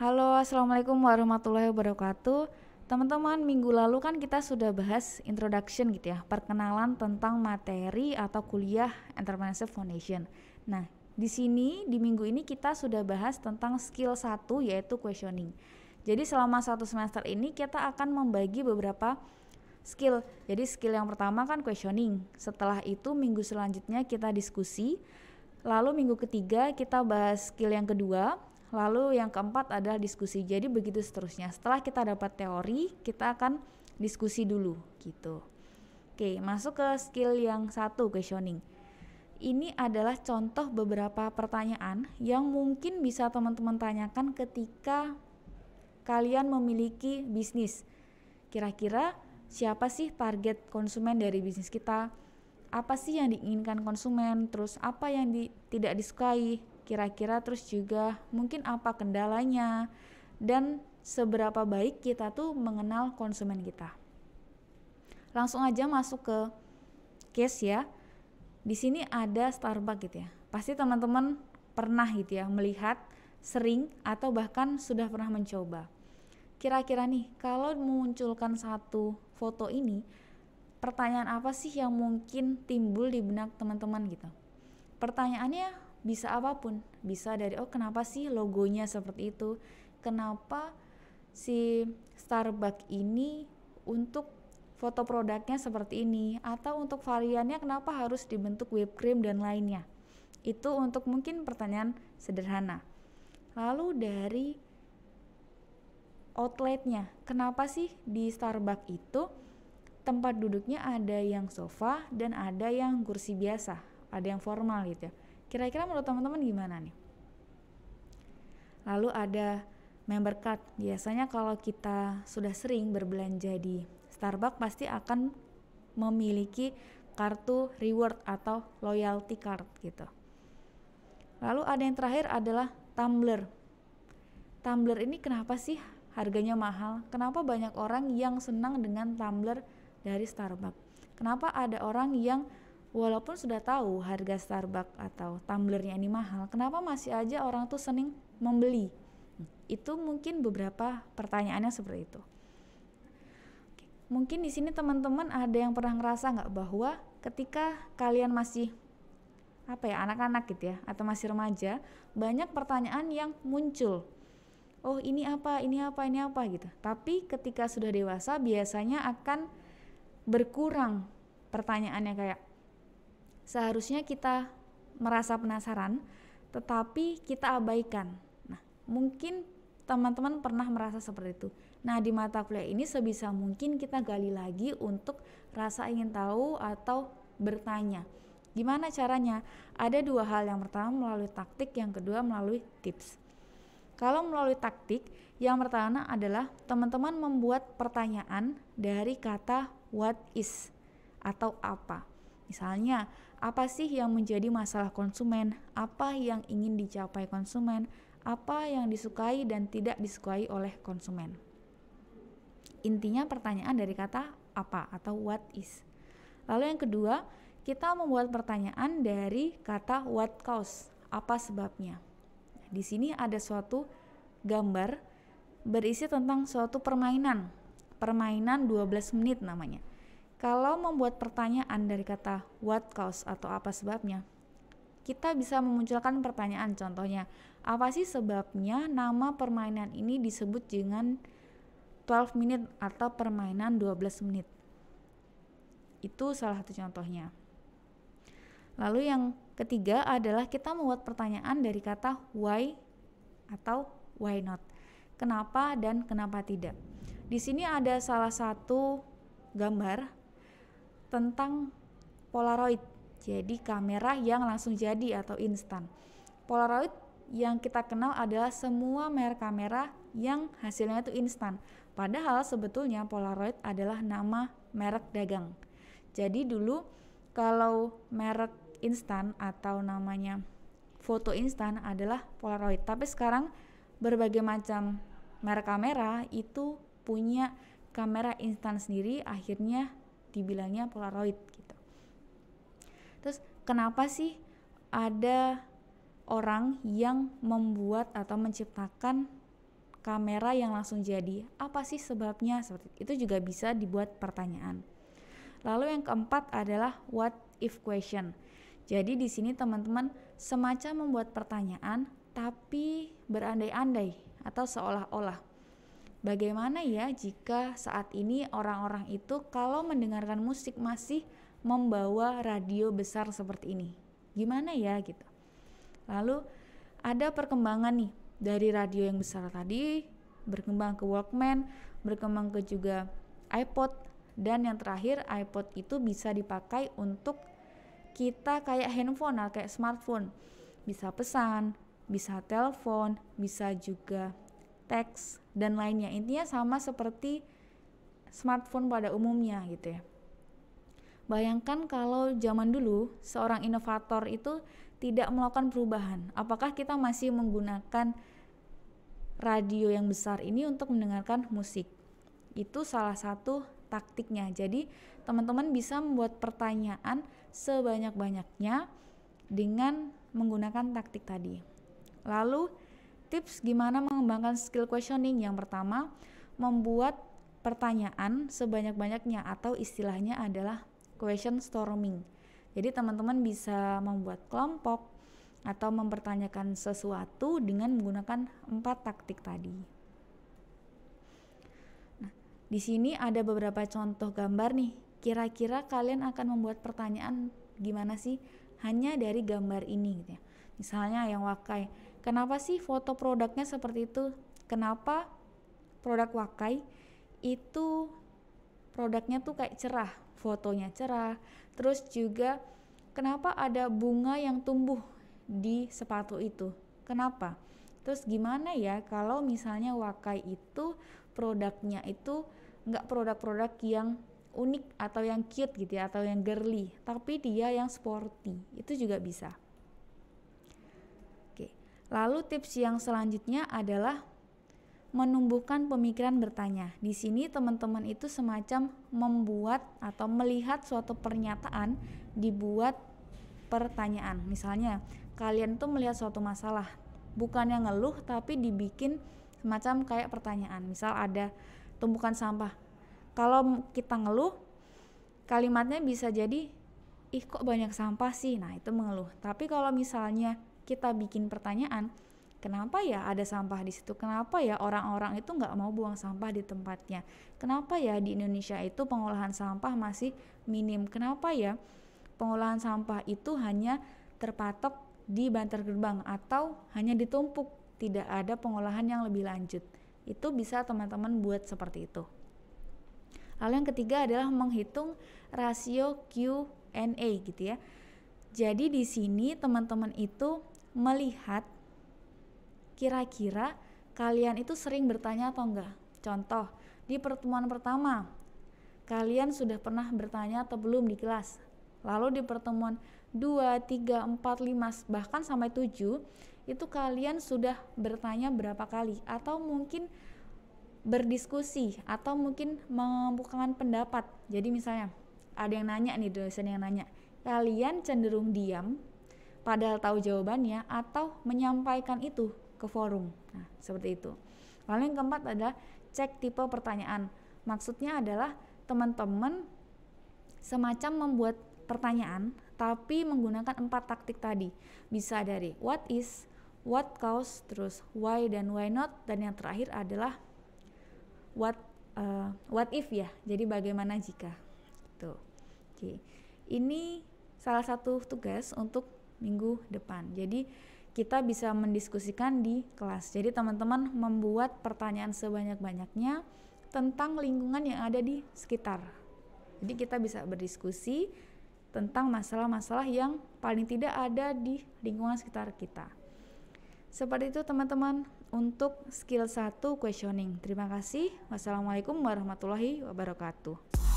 Halo, assalamualaikum warahmatullahi wabarakatuh. Teman-teman, minggu lalu kan kita sudah bahas introduction gitu ya, perkenalan tentang materi atau kuliah Entrepreneurship Foundation. Nah, di sini di minggu ini kita sudah bahas tentang skill 1 yaitu questioning. Jadi selama satu semester ini kita akan membagi beberapa skill. Jadi skill yang pertama kan questioning. Setelah itu minggu selanjutnya kita diskusi. Lalu minggu ketiga kita bahas skill yang kedua. Lalu yang keempat adalah diskusi. Jadi begitu seterusnya. Setelah kita dapat teori, kita akan diskusi dulu gitu. Oke, masuk ke skill yang satu, questioning. Ini adalah contoh beberapa pertanyaan yang mungkin bisa teman-teman tanyakan ketika kalian memiliki bisnis. Kira-kira siapa sih target konsumen dari bisnis kita? Apa sih yang diinginkan konsumen? Terus apa yang tidak disukai? Kira-kira terus juga mungkin apa kendalanya? Dan seberapa baik kita tuh mengenal konsumen kita. Langsung aja masuk ke case ya. Di sini ada Starbucks gitu ya. Pasti teman-teman pernah gitu ya melihat, sering atau bahkan sudah pernah mencoba. Kira-kira nih, kalau memunculkan satu foto ini, pertanyaan apa sih yang mungkin timbul di benak teman-teman gitu? Pertanyaannya bisa apapun, bisa dari kenapa sih logonya seperti itu? Kenapa si Starbucks ini untuk foto produknya seperti ini? Atau untuk variannya kenapa harus dibentuk whipped cream dan lainnya? Itu untuk mungkin pertanyaan sederhana. Lalu dari outletnya, kenapa sih di Starbucks itu tempat duduknya ada yang sofa dan ada yang kursi biasa, ada yang formal gitu ya. Kira-kira menurut teman-teman gimana nih? Lalu ada member card. Biasanya kalau kita sudah sering berbelanja di Starbucks pasti akan memiliki kartu reward atau loyalty card gitu. Lalu ada yang terakhir adalah tumbler. Tumbler ini kenapa sih harganya mahal? Kenapa banyak orang yang senang dengan tumbler dari Starbucks? Kenapa ada orang yang walaupun sudah tahu harga Starbucks atau tumblernya ini mahal, kenapa masih aja orang tuh senang membeli? Itu mungkin beberapa pertanyaannya seperti itu. Mungkin di sini teman-teman ada yang pernah ngerasa nggak bahwa ketika kalian masih anak-anak gitu ya atau masih remaja, banyak pertanyaan yang muncul. Oh, ini apa gitu. Tapi ketika sudah dewasa biasanya akan berkurang pertanyaannya, kayak seharusnya kita merasa penasaran tetapi kita abaikan. Nah, mungkin teman-teman pernah merasa seperti itu. Nah, di mata kuliah ini sebisa mungkin kita gali lagi untuk rasa ingin tahu atau bertanya. Gimana caranya? Ada dua hal, yang pertama melalui taktik, yang kedua melalui tips. Kalau melalui taktik, yang pertama adalah teman-teman membuat pertanyaan dari kata what is atau apa. Misalnya, apa sih yang menjadi masalah konsumen? Apa yang ingin dicapai konsumen? Apa yang disukai dan tidak disukai oleh konsumen? Intinya pertanyaan dari kata apa atau what is. Lalu yang kedua, kita membuat pertanyaan dari kata what cause, apa sebabnya. Di sini ada suatu gambar berisi tentang suatu permainan 12 menit namanya. Kalau membuat pertanyaan dari kata what cause atau apa sebabnya, kita bisa memunculkan pertanyaan, contohnya, apa sih sebabnya nama permainan ini disebut dengan 12 menit atau permainan 12 menit. Itu salah satu contohnya. Lalu yang ketiga adalah kita membuat pertanyaan dari kata why atau why not. Kenapa dan kenapa tidak. Di sini ada salah satu gambar tentang Polaroid. Jadi kamera yang langsung jadi atau instan. Polaroid yang kita kenal adalah semua merek kamera yang hasilnya itu instan. Padahal sebetulnya Polaroid adalah nama merek dagang. Jadi dulu kalau merek instan atau namanya foto instan adalah Polaroid. Tapi sekarang berbagai macam merek kamera itu punya kamera instan sendiri, akhirnya dibilangnya Polaroid gitu. Terus kenapa sih ada orang yang membuat atau menciptakan kamera yang langsung jadi, apa sih sebabnya? Seperti itu juga bisa dibuat pertanyaan. Lalu yang keempat adalah what if question. Jadi di sini teman-teman semacam membuat pertanyaan tapi berandai-andai atau seolah-olah. Bagaimana ya jika saat ini orang-orang itu kalau mendengarkan musik masih membawa radio besar seperti ini? Gimana ya gitu. Lalu ada perkembangan nih dari radio yang besar tadi berkembang ke Walkman, berkembang ke juga iPod, dan yang terakhir iPod itu bisa dipakai untuk kita kayak handphone, kayak smartphone, bisa pesan, bisa telepon, bisa juga teks dan lainnya. Intinya sama seperti smartphone pada umumnya gitu ya. Bayangkan kalau zaman dulu seorang inovator itu tidak melakukan perubahan, apakah kita masih menggunakan radio yang besar ini untuk mendengarkan musik? Itu salah satu taktiknya. Jadi teman-teman bisa membuat pertanyaan sebanyak-banyaknya dengan menggunakan taktik tadi. Lalu tips gimana mengembangkan skill questioning. Yang pertama, membuat pertanyaan sebanyak-banyaknya atau istilahnya adalah question storming. Jadi teman-teman bisa membuat kelompok atau mempertanyakan sesuatu dengan menggunakan 4 taktik tadi. Nah, di sini ada beberapa contoh gambar nih. Kira-kira kalian akan membuat pertanyaan gimana sih hanya dari gambar ini gitu ya. Misalnya yang Wakai, kenapa sih foto produknya seperti itu? Kenapa produk Wakai itu produknya tuh kayak cerah, fotonya cerah. Terus juga kenapa ada bunga yang tumbuh di sepatu itu? Kenapa? Terus gimana ya kalau misalnya Wakai itu produknya itu nggak produk-produk yang unik atau yang cute gitu ya, atau yang girly, tapi dia yang sporty, itu juga bisa. Oke. Lalu tips yang selanjutnya adalah menumbuhkan pemikiran bertanya. Di sini teman-teman itu semacam membuat atau melihat suatu pernyataan dibuat pertanyaan. Misalnya kalian tuh melihat suatu masalah, bukannya ngeluh tapi dibikin semacam kayak pertanyaan. Misal ada tumpukan sampah. Kalau kita ngeluh, kalimatnya bisa jadi, ih kok banyak sampah sih? Nah itu mengeluh. Tapi kalau misalnya kita bikin pertanyaan, kenapa ya ada sampah di situ? Kenapa ya orang-orang itu nggak mau buang sampah di tempatnya? Kenapa ya di Indonesia itu pengolahan sampah masih minim? Kenapa ya pengolahan sampah itu hanya terpatok di Bantar Gebang atau hanya ditumpuk? Tidak ada pengolahan yang lebih lanjut. Itu bisa teman-teman buat seperti itu. Lalu yang ketiga adalah menghitung rasio Q&A gitu ya. Jadi di sini teman-teman itu melihat kira-kira kalian itu sering bertanya atau enggak. Contoh, di pertemuan pertama kalian sudah pernah bertanya atau belum di kelas. Lalu di pertemuan 2, 3, 4, 5 bahkan sampai 7 itu kalian sudah bertanya berapa kali, atau mungkin berdiskusi atau mungkin mengemukakan pendapat. Jadi misalnya ada yang nanya nih, dosen yang nanya, kalian cenderung diam padahal tahu jawabannya atau menyampaikan itu ke forum. Nah seperti itu. Lalu yang keempat adalah cek tipe pertanyaan. Maksudnya adalah teman-teman semacam membuat pertanyaan tapi menggunakan 4 taktik tadi. Bisa dari what is, what cause, terus why dan why not, dan yang terakhir adalah what if ya, jadi bagaimana jika gitu. Oke. Ini salah satu tugas untuk minggu depan, jadi kita bisa mendiskusikan di kelas. Jadi teman-teman membuat pertanyaan sebanyak-banyaknya tentang lingkungan yang ada di sekitar. Jadi kita bisa berdiskusi tentang masalah-masalah yang paling tidak ada di lingkungan sekitar kita. Seperti itu teman-teman untuk skill 1 questioning. Terima kasih. Wassalamualaikum warahmatullahi wabarakatuh.